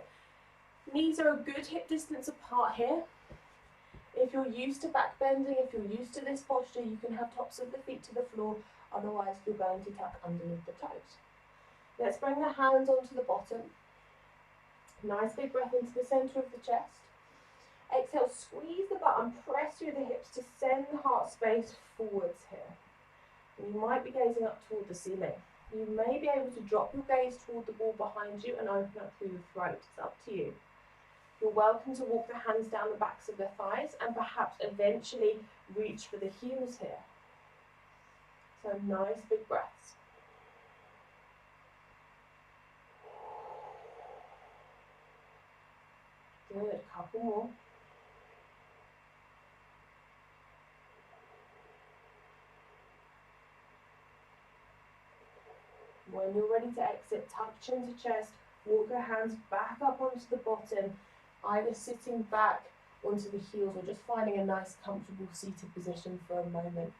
knees are a good hip distance apart here. If you're used to back bending, if you're used to this posture, you can have tops of the feet to the floor, otherwise you're going to tuck underneath the toes. Let's bring the hands onto the bottom. Nice big breath into the centre of the chest. Exhale, squeeze the butt and press through the hips to send the heart space forwards here. And you might be gazing up toward the ceiling. You may be able to drop your gaze toward the wall behind you and open up through the throat. It's up to you. You're welcome to walk the hands down the backs of the thighs and perhaps eventually reach for the heels here. So nice big breaths. Good, couple more. When you're ready to exit, tuck chin to chest, walk your hands back up onto the bottom, either sitting back onto the heels or just finding a nice comfortable seated position for a moment.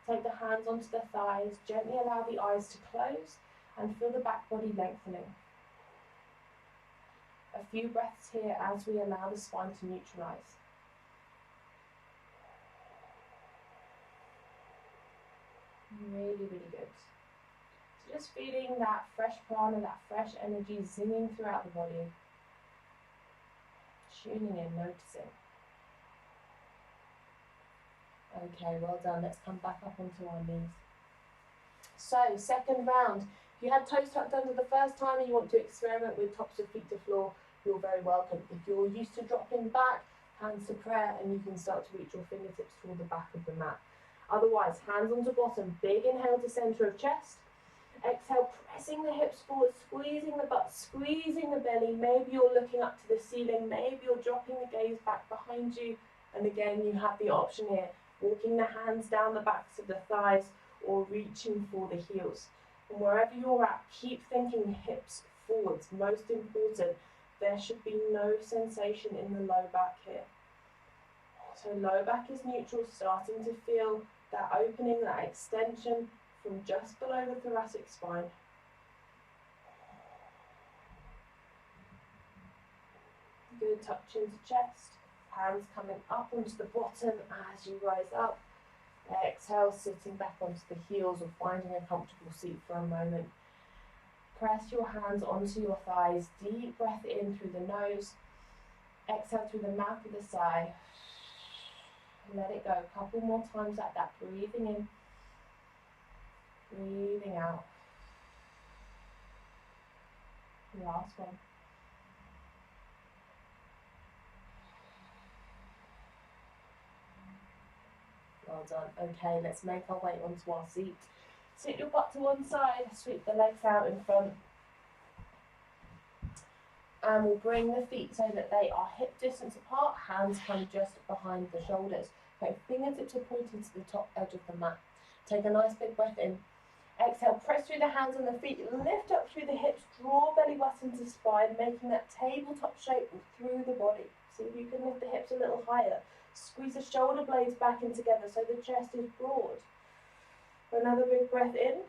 Take the hands onto the thighs, gently allow the eyes to close and feel the back body lengthening. A few breaths here as we allow the spine to neutralize. Really, really good. So just feeling that fresh prana, that fresh energy zinging throughout the body. Tuning in, noticing. Okay, well done. Let's come back up onto our knees. So, second round. If you had toes tucked under the first time and you want to experiment with tops of feet to floor, you're very welcome. If you're used to dropping back, hands to prayer, and you can start to reach your fingertips toward the back of the mat. Otherwise, hands onto bottom. Big inhale to center of chest. Exhale, pressing the hips forward, squeezing the butt, squeezing the belly. Maybe you're looking up to the ceiling. Maybe you're dropping the gaze back behind you. And again, you have the option here, walking the hands down the backs of the thighs or reaching for the heels. And wherever you're at, keep thinking hips forwards. Most important, there should be no sensation in the low back here. So low back is neutral, starting to feel that opening, that extension from just below the thoracic spine. chin touching to chest, hands coming up onto the bottom as you rise up. Exhale, sitting back onto the heels or finding a comfortable seat for a moment. Press your hands onto your thighs, deep breath in through the nose, exhale through the mouth with a sigh. Let it go, a couple more times like that, breathing in, breathing out. Last one. Well done. Okay, let's make our way onto our seat. Sit your butt to one side, sweep the legs out in front. And we'll bring the feet so that they are hip distance apart, hands come just behind the shoulders. Okay, fingertips are pointing to the top edge of the mat. Take a nice big breath in. Exhale, press through the hands and the feet, lift up through the hips, draw belly button to spine, making that tabletop shape through the body. See if you can lift the hips a little higher. Squeeze the shoulder blades back in together so the chest is broad. Another big breath in.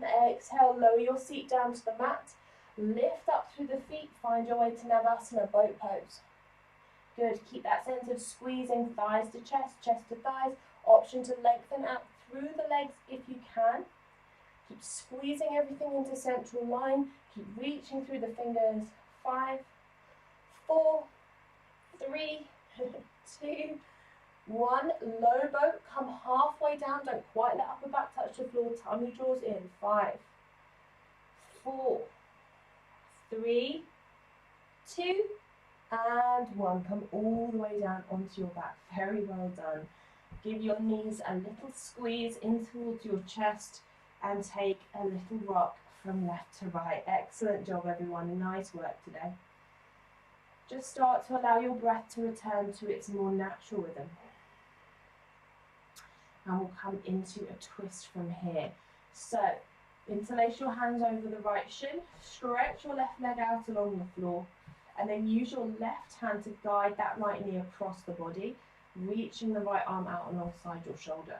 Exhale, lower your seat down to the mat. Lift up through the feet, find your way to Navasana, boat pose. Good, keep that sense of squeezing thighs to chest, chest to thighs. Option to lengthen out through the legs if you can. Keep squeezing everything into central line. Keep reaching through the fingers. 5, 4, 3, 2, 1. Low boat, come halfway down. Don't quite let upper back touch the floor. Tummy draws in. 5, 4, 3, 2, and 1. Come all the way down onto your back. Very well done. Give your knees a little squeeze in towards your chest and take a little rock from left to right. Excellent job, everyone. Nice work today. Just start to allow your breath to return to its more natural rhythm. And we'll come into a twist from here. So, interlace your hands over the right shin, stretch your left leg out along the floor, and then use your left hand to guide that right knee across the body, reaching the right arm out alongside your shoulder.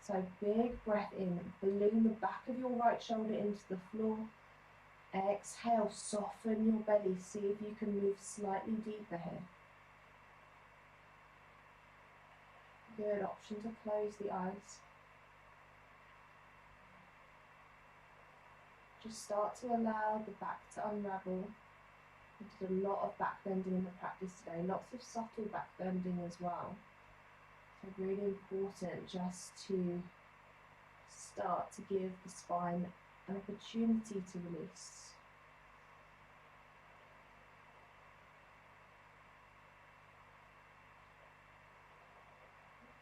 So big breath in, balloon the back of your right shoulder into the floor. Exhale, soften your belly, see if you can move slightly deeper here. Good, option to close the eyes. Just start to allow the back to unravel. We did a lot of back bending in the practice today, lots of subtle back bending as well. So really important just to start to give the spine an opportunity to release.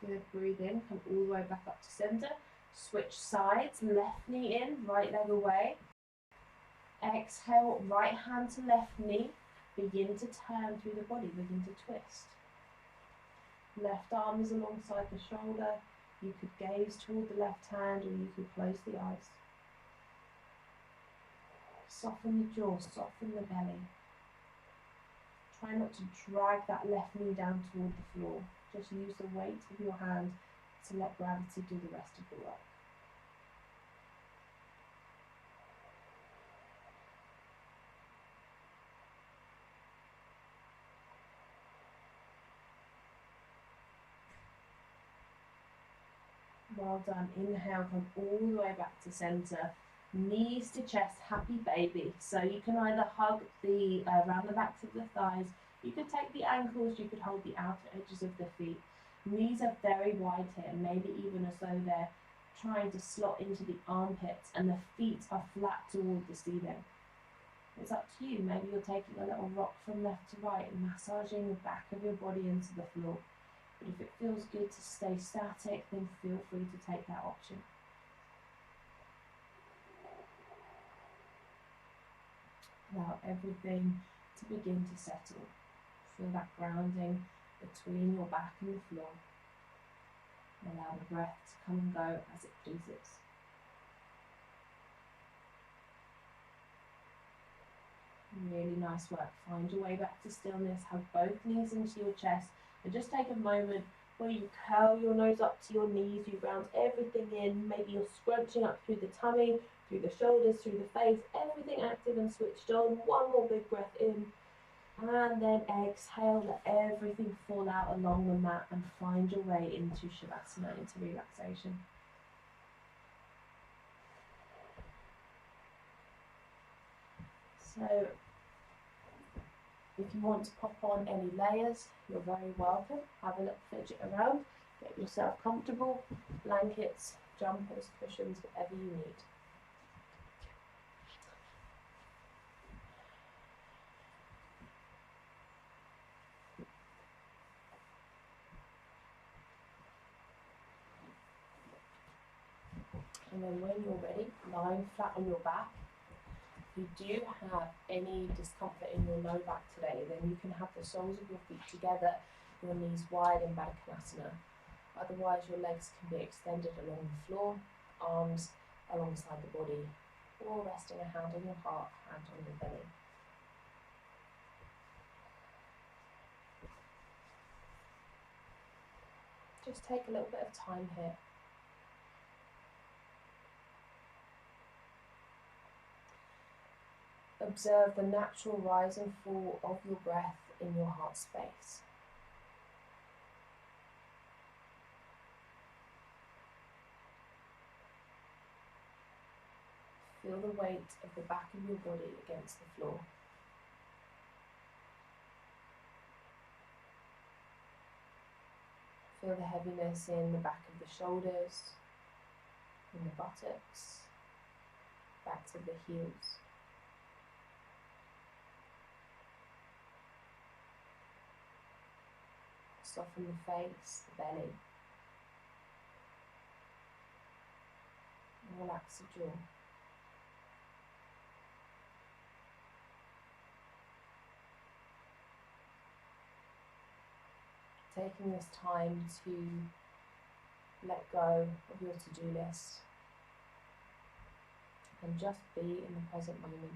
Good, breathe in, come all the way back up to center. Switch sides, left knee in, right leg away. Exhale, right hand to left knee. Begin to turn through the body, begin to twist. Left arm is alongside the shoulder. You could gaze toward the left hand or you could close the eyes. Soften the jaw, soften the belly. Try not to drag that left knee down toward the floor. Just use the weight of your hand to let gravity do the rest of the work. Well done. Inhale, come all the way back to center. Knees to chest, happy baby. So you can either hug the around the backs of the thighs, you could take the ankles, you could hold the outer edges of the feet. Knees are very wide here, maybe even as though they're trying to slot into the armpits, and the feet are flat toward the ceiling. It's up to you. Maybe you're taking a little rock from left to right and massaging the back of your body into the floor. But if it feels good to stay static, then feel free to take that option. Allow everything to begin to settle. Feel that grounding between your back and the floor. Allow the breath to come and go as it pleases. Really nice work. Find your way back to stillness. Hug both knees into your chest. And just take a moment where you curl your nose up to your knees, you round everything in, maybe you're scrunching up through the tummy, through the shoulders, through the face, everything active and switched on. One more big breath in, and then exhale, let everything fall out along the mat and find your way into Shavasana, into relaxation. So, if you want to pop on any layers, you're very welcome. Have a little fidget around, get yourself comfortable, blankets, jumpers, cushions, whatever you need. And then when you're ready, lying flat on your back. If you do have any discomfort in your low back today, then you can have the soles of your feet together, your knees wide in Baddha Konasana. Otherwise, your legs can be extended along the floor, arms alongside the body, or resting a hand on your heart, hand on your belly. Just take a little bit of time here. Observe the natural rise and fall of your breath in your heart space. Feel the weight of the back of your body against the floor. Feel the heaviness in the back of the shoulders, in the buttocks, backs of the heels. Soften the face, the belly. And relax the jaw. Taking this time to let go of your to-do list and just be in the present moment.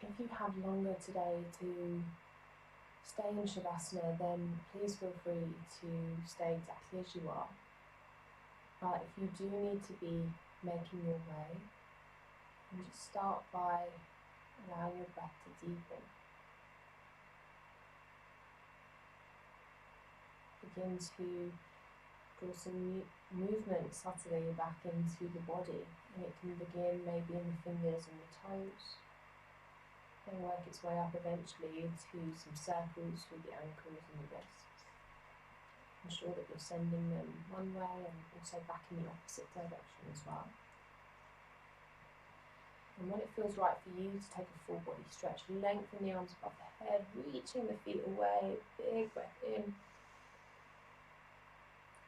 If you have longer today to stay in Shavasana, then please feel free to stay exactly as you are. But if you do need to be making your way, then just start by allowing your breath to deepen. Begin to draw some movement subtly back into the body, and it can begin maybe in the fingers and the toes. and work its way up eventually into some circles through the ankles and the wrists. Ensure that you're sending them one way and also back in the opposite direction as well. And when it feels right for you to take a full body stretch, lengthen the arms above the head, reaching the feet away, big breath in.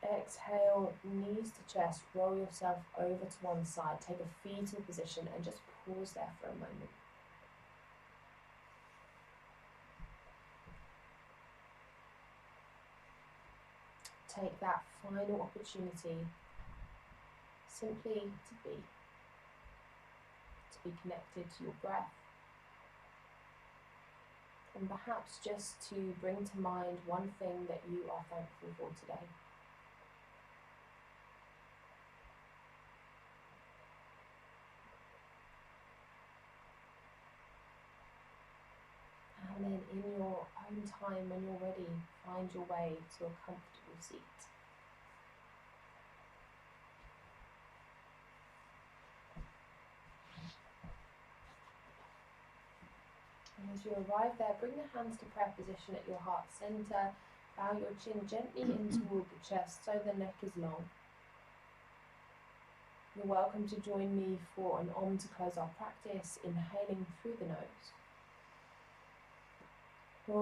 Exhale, knees to chest, roll yourself over to one side, take a fetal position and just pause there for a moment. Take that final opportunity simply to be connected to your breath, and perhaps just to bring to mind one thing that you are thankful for today. And then in your own time, when you're ready, find your way to a comfortable seat. And as you arrive there, bring the hands to prayer position at your heart center. Bow your chin gently in toward the chest so the neck is long. You're welcome to join me for an Om to close our practice, inhaling through the nose. Deep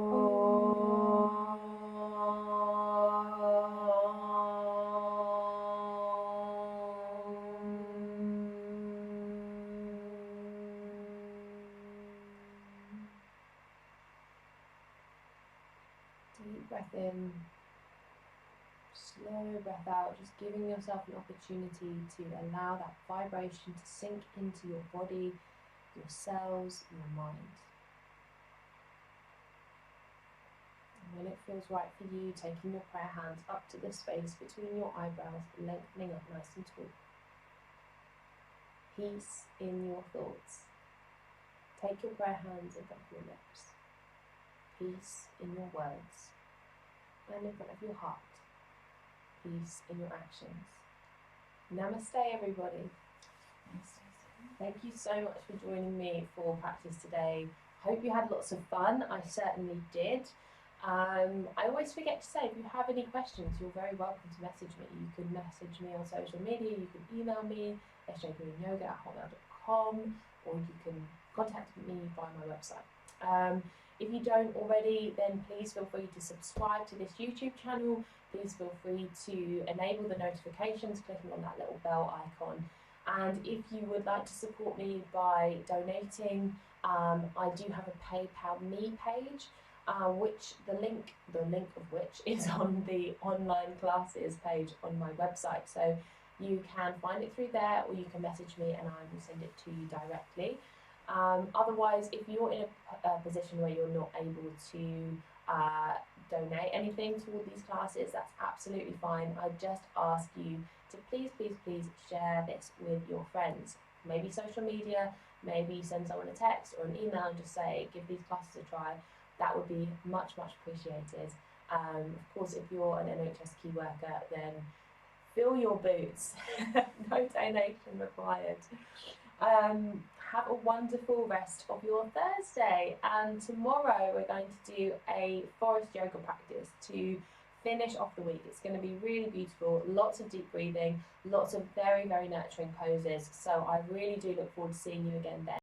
breath in, slow breath out, just giving yourself an opportunity to allow that vibration to sink into your body, your cells, and your mind. And when it feels right for you, taking your prayer hands up to the space between your eyebrows, lengthening up nice and tall. Peace in your thoughts. Take your prayer hands in front of your lips. Peace in your words and in front of your heart. Peace in your actions. Namaste, everybody. Thank you so much for joining me for practice today. Hope you had lots of fun. I certainly did. I always forget to say, if you have any questions, you're very welcome to message me. You can message me on social media, you can email me, sjgreenyoga@hotmail.com, or you can contact me via my website. If you don't already, then please feel free to subscribe to this YouTube channel. Please feel free to enable the notifications, clicking on that little bell icon. And if you would like to support me by donating, I do have a PayPal Me page, which the link of which is on the online classes page on my website. So you can find it through there, or you can message me and I will send it to you directly. Otherwise, if you're in a position where you're not able to donate anything toward these classes, that's absolutely fine. I just ask you to please share this with your friends. Maybe social media, maybe send someone a text or an email and just say, give these classes a try. That would be much appreciated. Of course, if you're an NHS key worker, then fill your boots. No donation required. Have a wonderful rest of your Thursday, and tomorrow we're going to do a forest yoga practice to finish off the week. It's going to be really beautiful, lots of deep breathing, lots of very nurturing poses, so I really do look forward to seeing you again then.